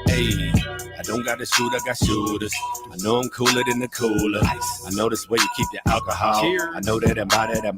Hey, I don't got to shoot, I got shooters. I know I'm cooler than the cooler. I know this way you keep your alcohol. I know that I'm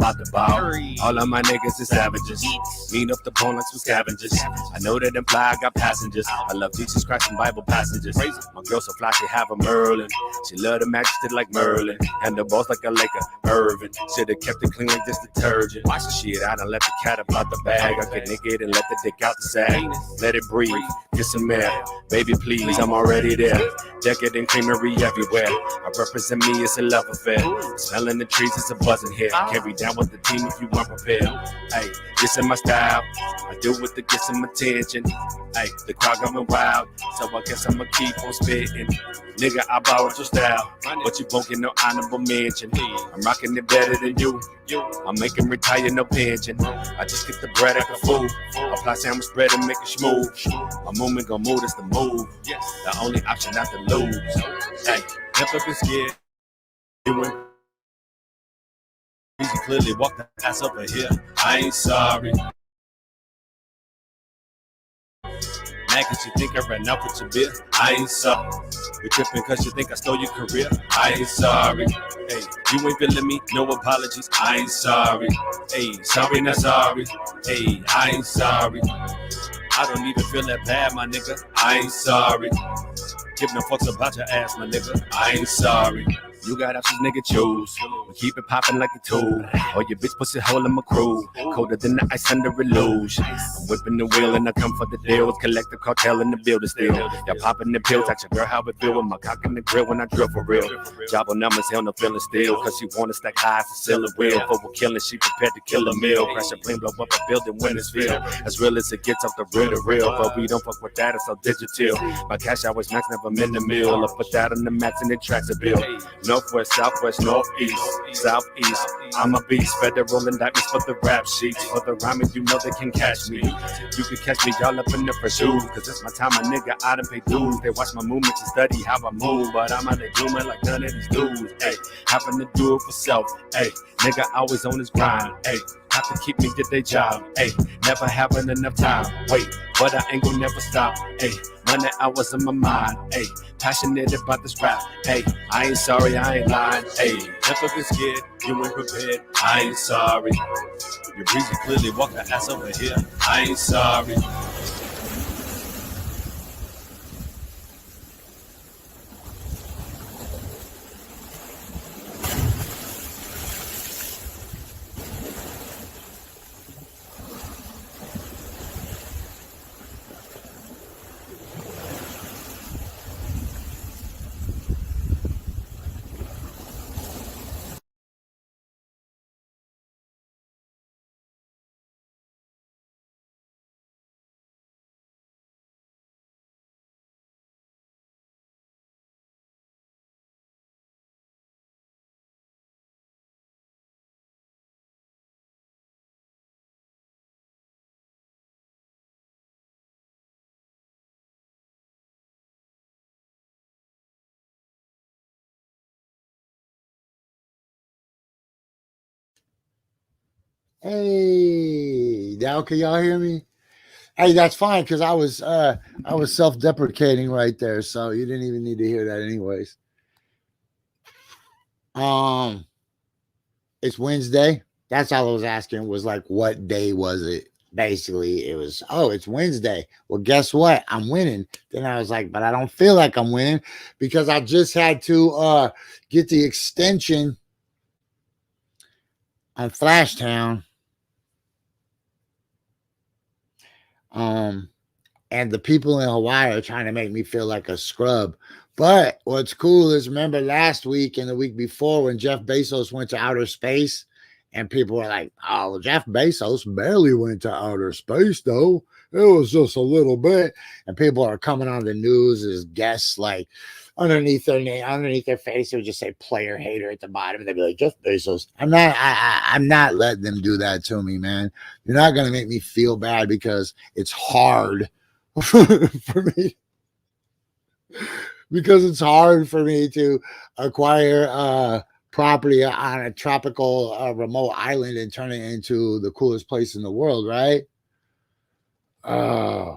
out the ball. All of my niggas is savages. Mean up the bone like some scavengers. I know that I'm fly, I got passengers. I love Jesus Christ and Bible passages. My girl so fly, she have a Merlin. She love the majesty like Merlin. And the boss like a Laker, Irvin. Should've kept it clean like this detergent. Watch the shit, I done let the cat up out the bag. I get naked and let the dick out the sack. Let it breathe, get some air. Baby, please, I'm already there. Decadent creamery everywhere. I represent me, it's a love affair. Smelling the trees, it's a buzzing here. Carry down with the team if you weren't prepared. Hey, this is my style. I do it to get some attention. Hey, the crowd going wild, so I guess I'ma keep on spitting. Nigga, I borrowed your style, but you won't get no honorable mention. I'm rocking it better than you. I'm making retire, no pension. I just get the bread like a fool. Apply sandwich bread and make it smooth. My movement gon' move, that's the move. The only option not to lose. Hey, never been scared. You went easy, clearly walk the ass over here. I ain't sorry. Mad cause you think I ran out with your beer. I ain't sorry. You tripping cause you think I stole your career. I ain't sorry. Hey, you ain't feeling me, no apologies. I ain't sorry. Hey, sorry not sorry. Hey, I ain't sorry. I don't even feel that bad, my nigga. I ain't sorry. Give no fucks about your ass, my nigga. I ain't sorry. You got options, nigga, choose. We keep it popping like a tool. Or your bitch pussy hole in my crew. Colder than the ice under a luge. I'm whipping the wheel and I come for the deals. Collective cartel in the building still. Y'all popping the pills. Ask your girl how it feel with my cock in the grill when I drill for real. Job on numbers, hell no feeling still. Cause she wanna stack high to sell a wheel. For we're killing, she prepared to kill a meal. Crash a plane, blow up a building when it's filled. As real as it gets off the real to real. But we don't fuck with that, it's all digital. My cash always max, never in the mill. I put that on the max and it tracks a bill. Northwest, southwest, northeast, southeast. I'm a beast. Federal indictments for the rap sheets. For the rhyming, you know they can catch me. You can catch me all up in the pursuit. Cause it's my time, my nigga, I done pay dues. They watch my movements and study how I move. But I'm out there doing like none of these dudes. Hey, having to do it for self. Hey, nigga always on his grind. Hey, have to keep me get their job. Hey, never having enough time. Wait, but I ain't gonna never stop. Hey, running hours in my mind. Hey, passionate about this rap. Hey, I ain't sorry, I ain't lying. Hey, never been scared, you ain't prepared. I ain't sorry. Your breezy clearly walk the ass over here. I ain't sorry. Hey, now can y'all hear me? Hey, that's fine because I was self-deprecating right there, so you didn't even need to hear that anyways. It's Wednesday. That's all I was asking was like what day was it? Basically, it was it's Wednesday. Well, guess what? I'm winning. Then I was like, but I don't feel like I'm winning because I just had to get the extension on Flashtown. And the people in Hawaii are trying to make me feel like a scrub. But what's cool is remember last week and the week before when Jeff Bezos went to outer space and people were like, oh, Jeff Bezos barely went to outer space, though. It was just a little bit. And people are coming on the news as guests, like underneath their name, underneath their face, they would just say player hater at the bottom. And they'd be like, Jeff Bezos. I'm not letting them do that to me, man. You're not gonna make me feel bad because it's hard for me to acquire property on a tropical remote island and turn it into the coolest place in the world, right? Uh,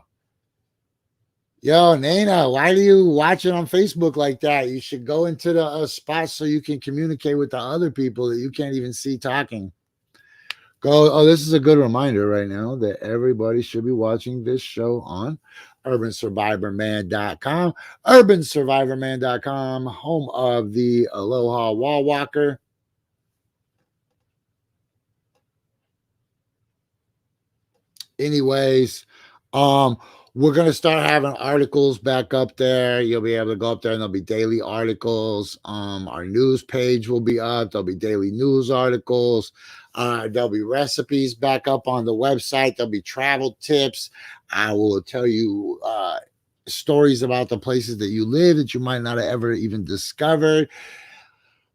yo, Nana, why do you watch it on Facebook like that? You should go into the spot so you can communicate with the other people that you can't even see talking. Go. Oh, this is a good reminder right now that everybody should be watching this show on urbansurvivorman.com. Urbansurvivorman.com, home of the Aloha Wall Walker. Anyways, we're gonna start having articles back up there. You'll be able to go up there and there'll be daily articles. Our news page will be up. There'll be daily news articles. There'll be recipes back up on the website. There'll be travel tips. I will tell you stories about the places that you live that you might not have ever even discovered.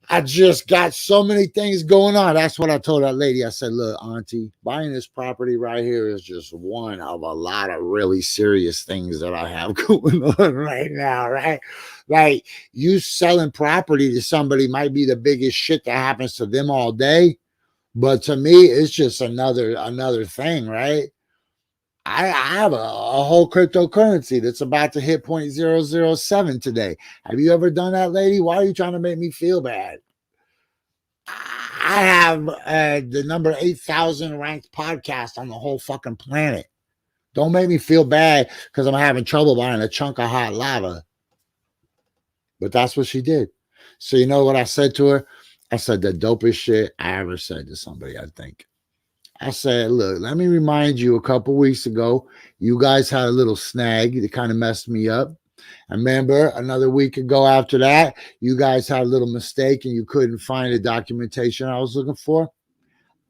I just got so many things going on. That's what I told that lady. I said, look, auntie, buying this property right here is just one of a lot of really serious things that I have going on right now, right? Like you selling property to somebody might be the biggest shit that happens to them all day. But to me, it's just another thing, right? I have a whole cryptocurrency that's about to hit 0.007 today. Have you ever done that, lady? Why are you trying to make me feel bad? I have the number 8,000 ranked podcast on the whole fucking planet. Don't make me feel bad because I'm having trouble buying a chunk of hot lava. But that's what she did. So you know what I said to her? I said the dopest shit I ever said to somebody, I think. I said, look, let me remind you a couple weeks ago, you guys had a little snag that kind of messed me up. I remember another week ago after that, you guys had a little mistake and you couldn't find the documentation I was looking for.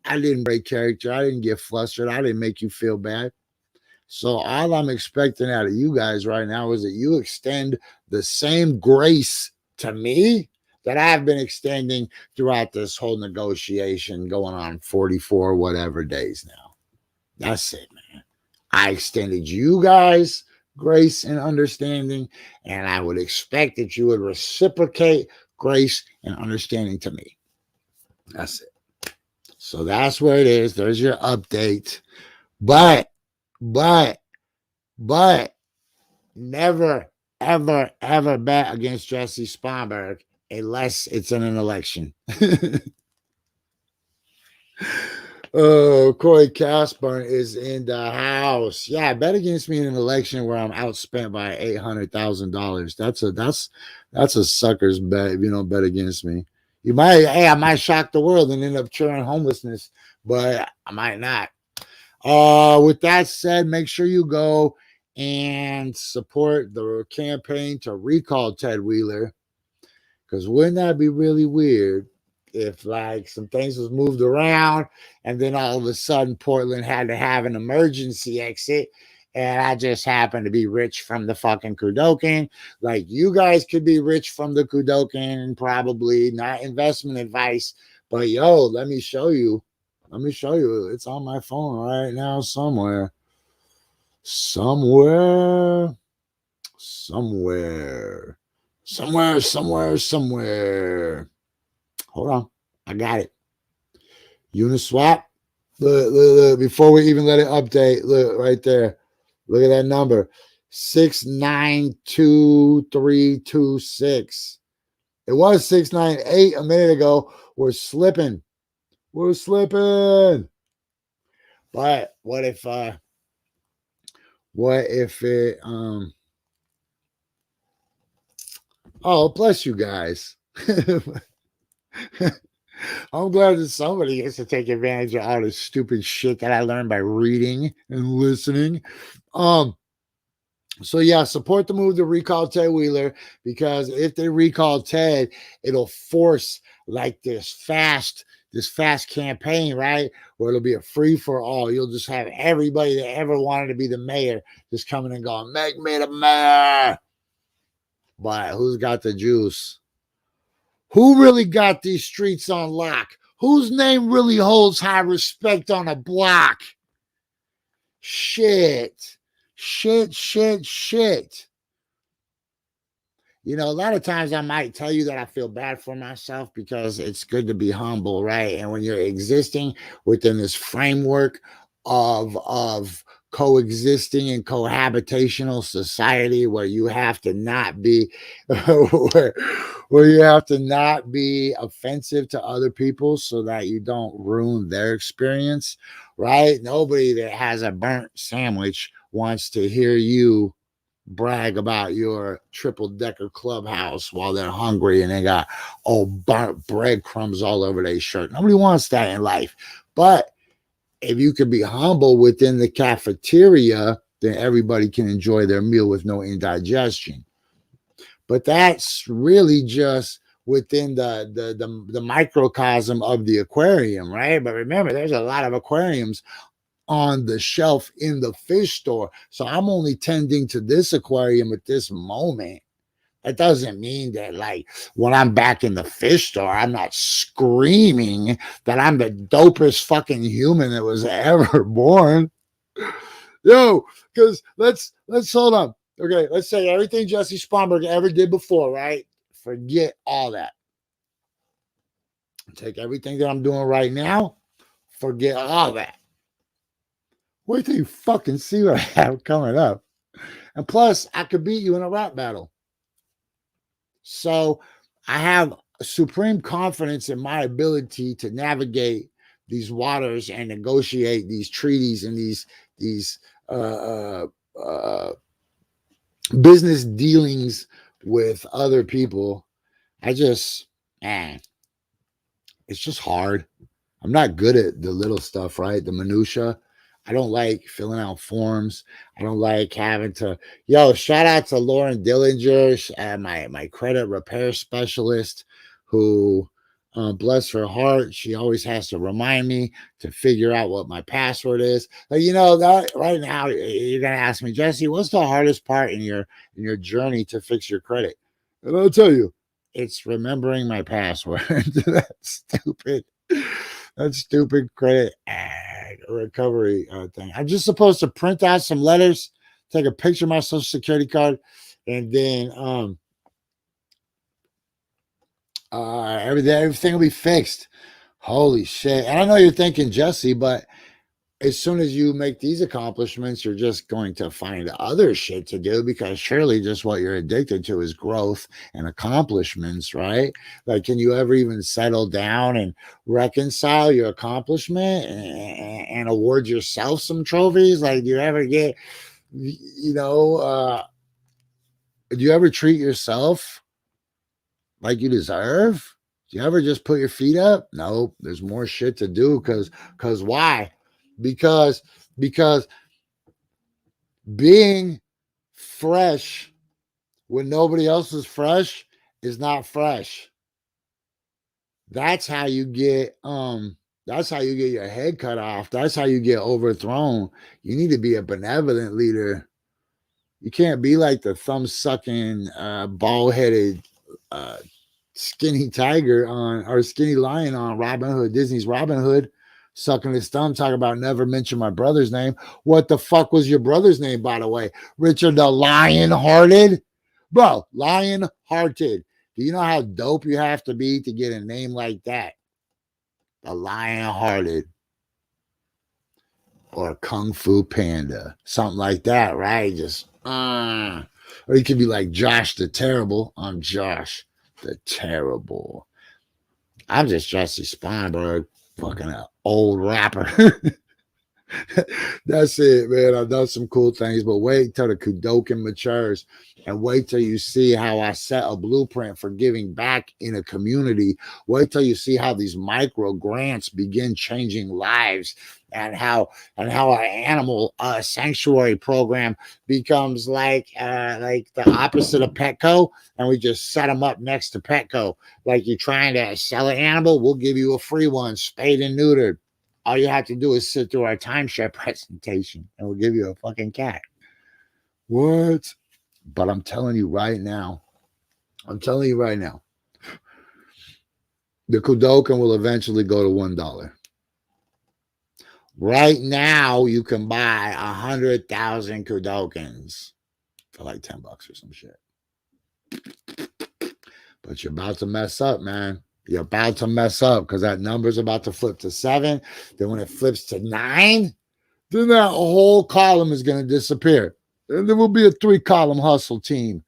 I didn't break character. I didn't get flustered. I didn't make you feel bad. So all I'm expecting out of you guys right now is that you extend the same grace to me that I've been extending throughout this whole negotiation going on 44 whatever days now. That's it, man. I extended you guys grace and understanding, and I would expect that you would reciprocate grace and understanding to me. That's it. So that's where it is. There's your update. But, but, never, ever, ever bet against Jesse Sponberg unless it's in an election. Oh, Corey Casburn is in the house. Yeah, bet against me in an election where I'm outspent by $800,000. That's a sucker's bet if you don't bet against me. I might shock the world and end up curing homelessness, but I might not. With that said, make sure you go and support the campaign to recall Ted Wheeler. Because wouldn't that be really weird if like some things was moved around and then all of a sudden Portland had to have an emergency exit and I just happened to be rich from the fucking Kudokan. Like you guys could be rich from the Kudokan, probably not investment advice, but yo, let me show you. It's on my phone right now somewhere. Somewhere. Hold on. I got it. Uniswap. Look. Before we even let it update, look right there. Look at that number. 692326. It was 698 a minute ago. We're slipping. But what if it oh, bless you guys. I'm glad that somebody gets to take advantage of all this stupid shit that I learned by reading and listening. So yeah, support the move to recall Ted Wheeler, because if they recall Ted, it'll force like this fast campaign, right? Where it'll be a free for all. You'll just have everybody that ever wanted to be the mayor just coming and going, make me the mayor. But who's got the juice? Who really got these streets on lock? Whose name really holds high respect on a block? Shit. Shit, shit, shit. A lot of times I might tell you that I feel bad for myself because it's good to be humble, right? And when you're existing within this framework of coexisting and cohabitational society where you have to not be where you have to not be offensive to other people so that you don't ruin their experience, right? Nobody that has a burnt sandwich wants to hear you brag about your triple decker clubhouse while they're hungry and they got burnt breadcrumbs all over their shirt. Nobody wants that in life. But if you could be humble within the cafeteria, then everybody can enjoy their meal with no indigestion. But that's really just within the microcosm of the aquarium, right? But remember, there's a lot of aquariums on the shelf in the fish store. So I'm only tending to this aquarium at this moment. That doesn't mean that, like, when I'm back in the fish store, I'm not screaming that I'm the dopest fucking human that was ever born. Yo, because let's hold on. Okay, let's say everything Jesse Sponberg ever did before, right? Forget all that. Take everything that I'm doing right now, forget all that. Wait till you fucking see what I have coming up. And plus, I could beat you in a rap battle. So I have supreme confidence in my ability to navigate these waters and negotiate these treaties and these business dealings with other people. Man, it's just hard. I'm not good at the little stuff, right? The minutia. I don't like filling out forms. I don't like having to. Yo, shout out to Lauren Dillinger, my credit repair specialist, who, bless her heart, she always has to remind me to figure out what my password is. Like, that right now you're gonna ask me, Jesse, what's the hardest part in your journey to fix your credit? And I'll tell you, it's remembering my password. That's stupid. That stupid credit recovery thing. I'm just supposed to print out some letters, take a picture of my social security card, and then everything will be fixed. Holy shit. And I know you're thinking, Jesse, but as soon as you make these accomplishments, you're just going to find other shit to do, because surely just what you're addicted to is growth and accomplishments, right? Like, can you ever even settle down and reconcile your accomplishment and award yourself some trophies? Like, do you ever get, do you ever treat yourself like you deserve? Do you ever just put your feet up? No, there's more shit to do. Because why? Because being fresh when nobody else is fresh is not fresh. That's how you get your head cut off. That's how you get overthrown. You need to be a benevolent leader. You can't be like the thumb sucking bald-headed skinny tiger or skinny lion on Robin Hood, Disney's Robin Hood, sucking his thumb, talking about never mention my brother's name. What the fuck was your brother's name, by the way? Richard the Lion-Hearted? Bro, Lion-Hearted. Do you know how dope you have to be to get a name like that? The Lion-Hearted. Or Kung Fu Panda. Something like that, right? Just, or you could be like Josh the Terrible. I'm Josh the Terrible. I'm just Jesse Sponberg, fucking an old rapper. That's it, man. I've done some cool things, but wait till the Kudokin matures and wait till you see how I set a blueprint for giving back in a community. Wait till you see how these micro grants begin changing lives and how an animal sanctuary program becomes like the opposite of Petco, and we just set them up next to Petco. Like you're trying to sell an animal, we'll give you a free one, spayed and neutered. All you have to do is sit through our timeshare presentation, and we'll give you a fucking cat. What? But I'm telling you right now, the Kudokan will eventually go to $1. Right now, you can buy 100,000 Kudokans for like $10 or some shit. But you're about to mess up, man. You're about to mess up because that number's about to flip to 7. Then when it flips to 9, then that whole column is going to disappear. And there will be a 3-column hustle team.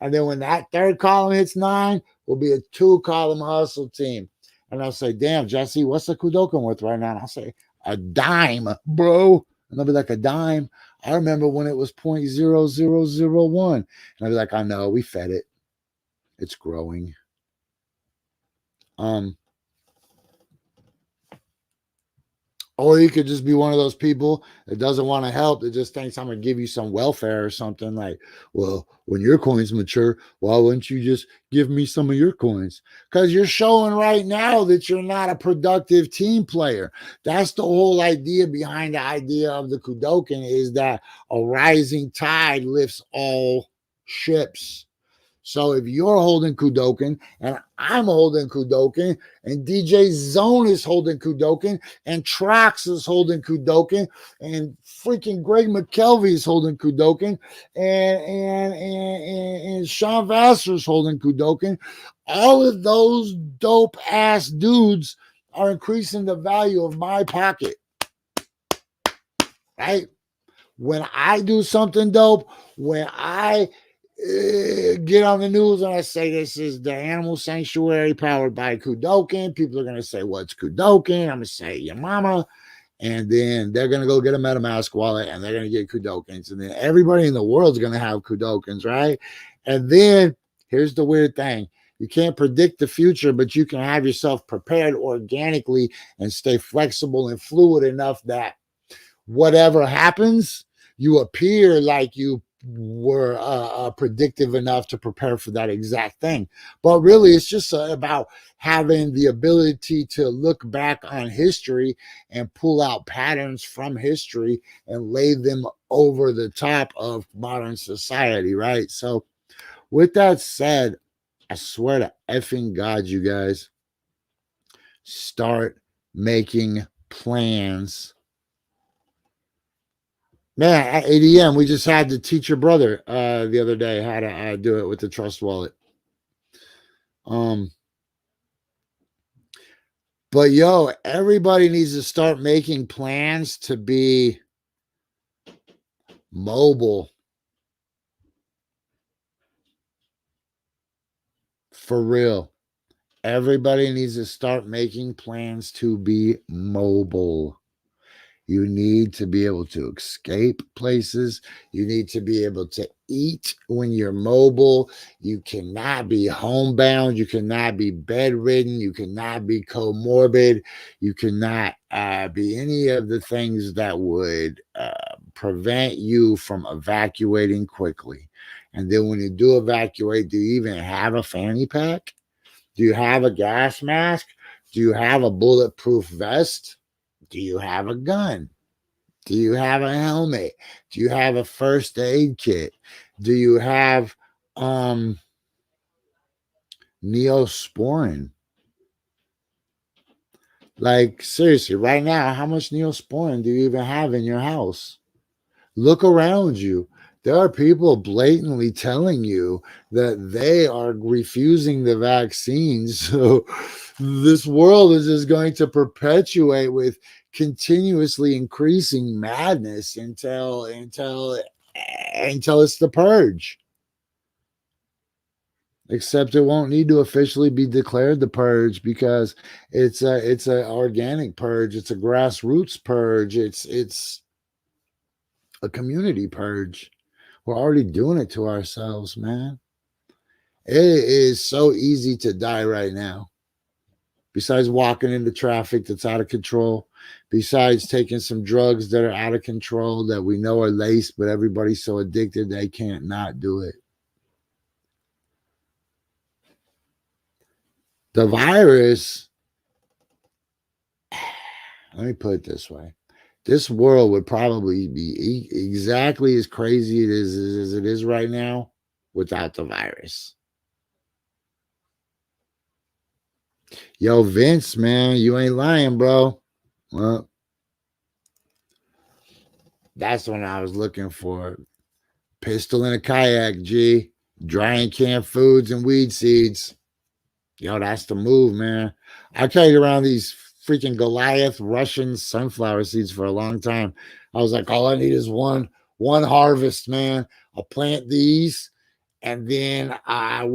And then when that third column hits 9, will be a 2-column hustle team. And I'll say, damn, Jesse, what's the Kudokan worth right now? And I'll say, a dime, bro. And they'll be like, a dime? I remember when it was 0.0001. And I'll be like, I know, we fed it. It's growing. Or you could just be one of those people that doesn't want to help, that just thinks I'm going to give you some welfare or something. Like, well, when your coins mature, why wouldn't you just give me some of your coins? Because you're showing right now that you're not a productive team player. That's the whole idea behind the idea of the Kudokan, is that a rising tide lifts all ships. So if you're holding Kudokan and I'm holding Kudokan and DJ Zone is holding Kudokan and Trox is holding Kudokan and freaking Greg McKelvey is holding Kudokan and Sean Vassar is holding Kudokan, all of those dope ass dudes are increasing the value of my pocket. Right? When I do something dope, when I get on the news and I say this is the animal sanctuary powered by Kudokan, people are going to say, what's Kudokan? I'm going to say, your mama. And then they're going to go get a MetaMask wallet and they're going to get Kudokans. And then everybody in the world is going to have Kudokans, right? And then here's the weird thing. You can't predict the future, but you can have yourself prepared organically and stay flexible and fluid enough that whatever happens, you appear like you were predictive enough to prepare for that exact thing. But really, it's just about having the ability to look back on history and pull out patterns from history and lay them over the top of modern society, right? So with that said, I swear to effing God, you guys, start making plans. Man, at ADM, we just had to teach your brother the other day how to do it with the Trust Wallet. But yo, everybody needs to start making plans to be mobile. For real. Everybody needs to start making plans to be mobile. You need to be able to escape places. You need to be able to eat when you're mobile. You cannot be homebound. You cannot be bedridden. You cannot be comorbid. You cannot be any of the things that would prevent you from evacuating quickly. And then when you do evacuate, do you even have a fanny pack? Do you have a gas mask? Do you have a bulletproof vest? Do you have a gun? Do you have a helmet? Do you have a first aid kit? Do you have Neosporin? Like, seriously, right now, how much Neosporin do you even have in your house? Look around you. There are people blatantly telling you that they are refusing the vaccines. So this world is just going to perpetuate with continuously increasing madness until it's the purge. Except it won't need to officially be declared the purge because it's a organic purge. It's a grassroots purge. It's a community purge. We're already doing it to ourselves, man. It is so easy to die right now. besides walking into traffic that's out of control, besides taking some drugs that are out of control that we know are laced, but everybody's so addicted they can't not do it. The virus, let me put it this way. This world would probably be exactly as crazy as it is right now without the virus. Yo, Vince, man, you ain't lying, bro. Well, that's what I was looking for. Pistol in a kayak, G. Drying canned foods and weed seeds. Yo, that's the move, man. I carried around these freaking Goliath Russian sunflower seeds for a long time. I was like, all I need is one harvest, man. I'll plant these and then I'll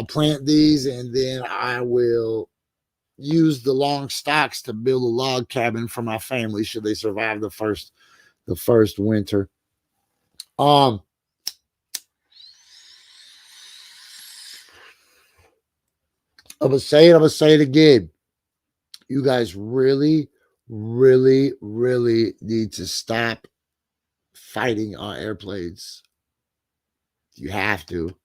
plant these and then I will use the long stalks to build a log cabin for my family should they survive the first winter. I'm gonna say it again. You guys really, really, really need to stop fighting on airplanes. You have to.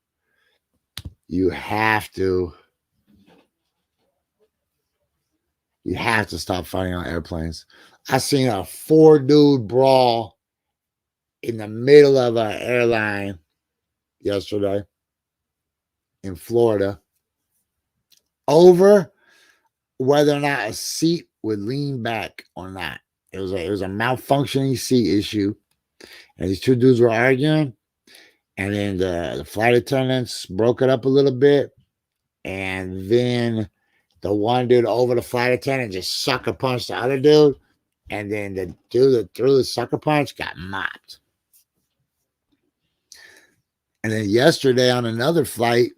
You have to. You have to stop fighting on airplanes. I seen a 4-dude brawl in the middle of an airline yesterday in Florida over whether or not a seat would lean back or not. It was a malfunctioning seat issue, and these two dudes were arguing, and then the flight attendants broke it up a little bit, and then the one dude over the flight attendant just sucker punched the other dude, and then the dude that threw the sucker punch got mopped. And then yesterday on another flight,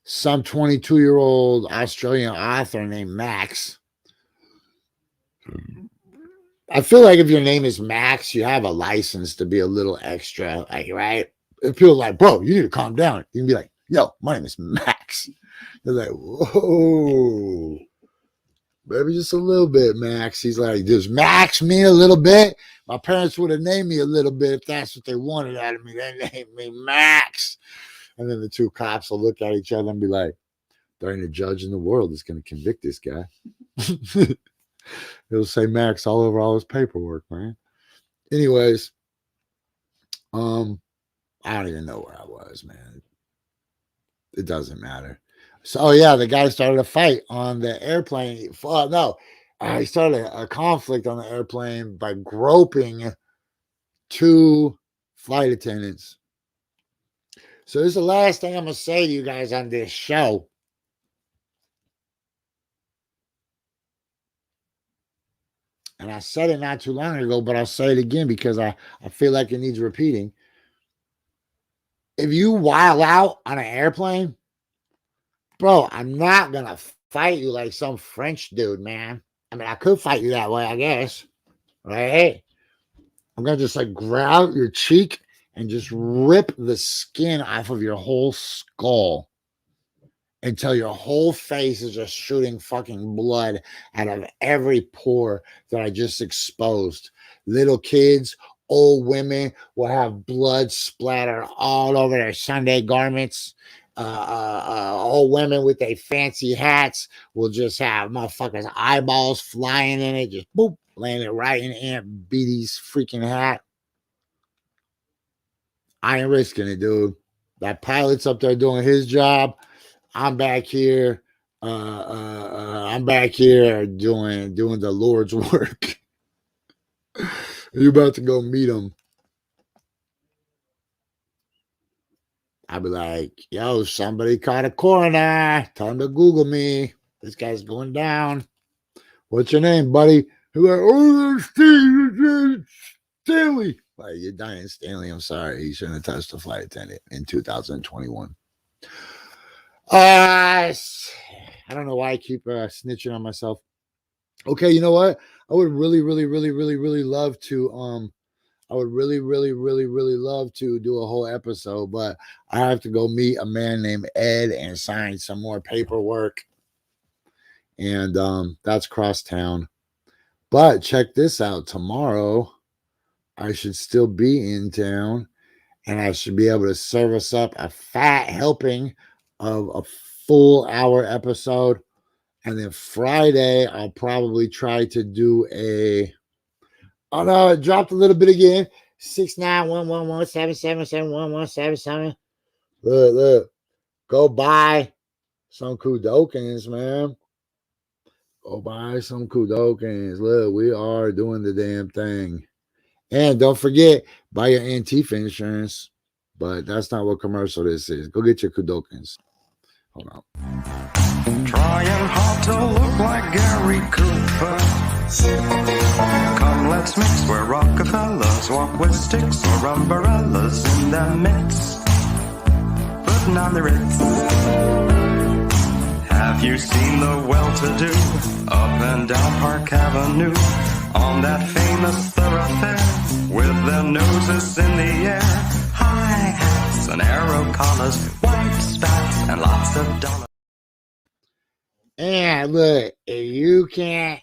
some 22-year-old Australian author named Max. I feel like if your name is Max, you have a license to be a little extra, like, right? If people are like, bro, you need to calm down. You can be like, yo, my name is Max. They're like, whoa, maybe just a little bit, Max. He's like, does Max mean a little bit? My parents would have named me a little bit if that's what they wanted out of me. They named me Max. And then the two cops will look at each other and be like, there ain't a judge in the world that's going to convict this guy. It'll say Max all over all his paperwork, man. Anyways, I don't even know where I was, man. It doesn't matter. So, oh yeah, the guy started a fight on the airplane. He started a conflict on the airplane by groping two flight attendants. So this is the last thing I'm going to say to you guys on this show. And I said it not too long ago, but I'll say it again because I feel like it needs repeating. If you wild out on an airplane, bro, I'm not going to fight you like some French dude, man. I mean, I could fight you that way, I guess. Right? I'm going to just like grab your cheek and just rip the skin off of your whole skull until your whole face is just shooting fucking blood out of every pore that I just exposed. Little kids, old women will have blood splattered all over their Sunday garments. Old women with their fancy hats will just have motherfuckers' eyeballs flying in it, just boop, landing right in Aunt Beatty's freaking hat. I ain't risking it, dude. That pilot's up there doing his job. I'm back here. I'm back here doing the Lord's work. You're about to go meet him. I'll be like, yo, somebody caught a coroner. Tell him to Google me. This guy's going down. What's your name, buddy? He's like, oh, Steve, Stanley. Like, you're dying, Stanley. I'm sorry. He shouldn't have touched a flight attendant in 2021. I don't know why I keep snitching on myself. Okay, you know what? I would really, really, really, really, really love to I would really, really, really, really love to do a whole episode, but I have to go meet a man named Ed and sign some more paperwork. And that's cross town. But check this out. Tomorrow, I should still be in town, and I should be able to serve us up a fat helping of a full hour episode. And then Friday, I'll probably try to do a. Oh no, it dropped a little bit again. 6911177771177. Look. Go buy some Kudokins, man. Go buy some Kudokins. Look, we are doing the damn thing. And don't forget, buy your Antifa insurance. But that's not what commercial this is. Go get your Kudokins. Hold on. Trying hard to look like Gary Cooper. Come, let's mix where Rockefellers walk with sticks or umbrellas in their midst. Putting on the Ritz. Have you seen the well-to-do up and down Park Avenue on that famous thoroughfare with their noses in the air? High hats and arrow collars, white spats and lots of dollars. And look, if you can't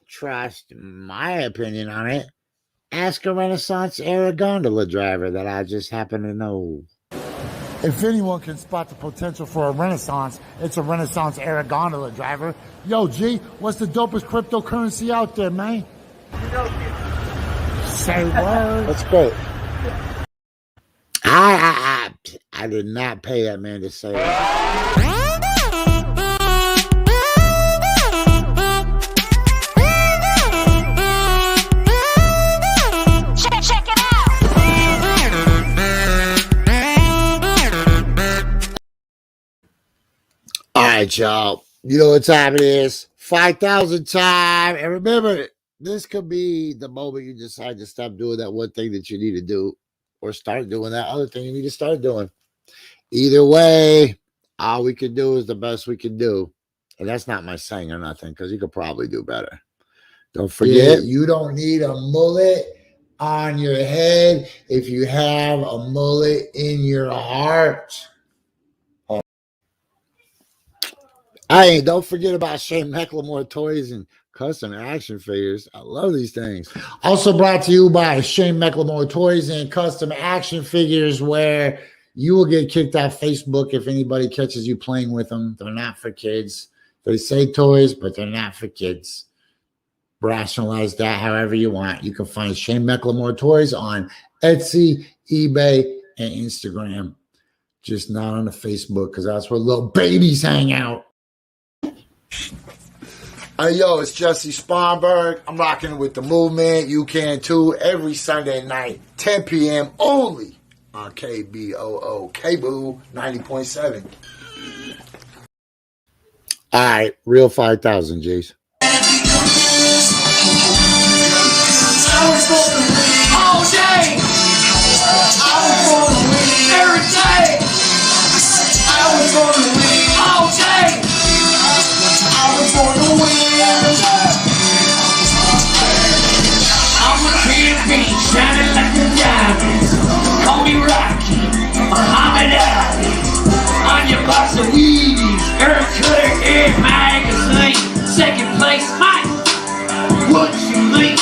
trust my opinion on it, ask a Renaissance era gondola driver that I just happen to know. If anyone can spot the potential for a Renaissance, it's a Renaissance era gondola driver. Yo, G, what's the dopest cryptocurrency out there, man? Say word. That's great. I did not pay that man to say that. All right, y'all. You know what time it is? 5,000 time. And remember, this could be the moment you decide to stop doing that one thing that you need to do or start doing that other thing you need to start doing. Either way, all we can do is the best we can do. And that's not my saying or nothing, because you could probably do better. Don't forget, you don't need a mullet on your head if you have a mullet in your heart. Hey, don't forget about Shane McLemore toys and custom action figures. I love these things. Also brought to you by Shane McLemore toys and custom action figures, where you will get kicked off Facebook if anybody catches you playing with them. They're not for kids. They say toys, but they're not for kids. Rationalize that however you want. You can find Shane McLemore toys on Etsy, eBay, and Instagram. Just not on the Facebook, because that's where little babies hang out. Hey, yo, it's Jesse Sponberg. I'm rocking it with the movement. You can too. Every Sunday night, 10 p.m. only on KBOO, KBOO 90.7. All right, real 5,000, G's. I was gonna win all day. I was gonna win every day. I was gonna win all day. I was gonna win. I'm a champion, shining like a diamond. Call me Rocky, Muhammad Ali. On your box of Wheaties, Earth Cutter, Air Magazine. Second place, Mike. What you think?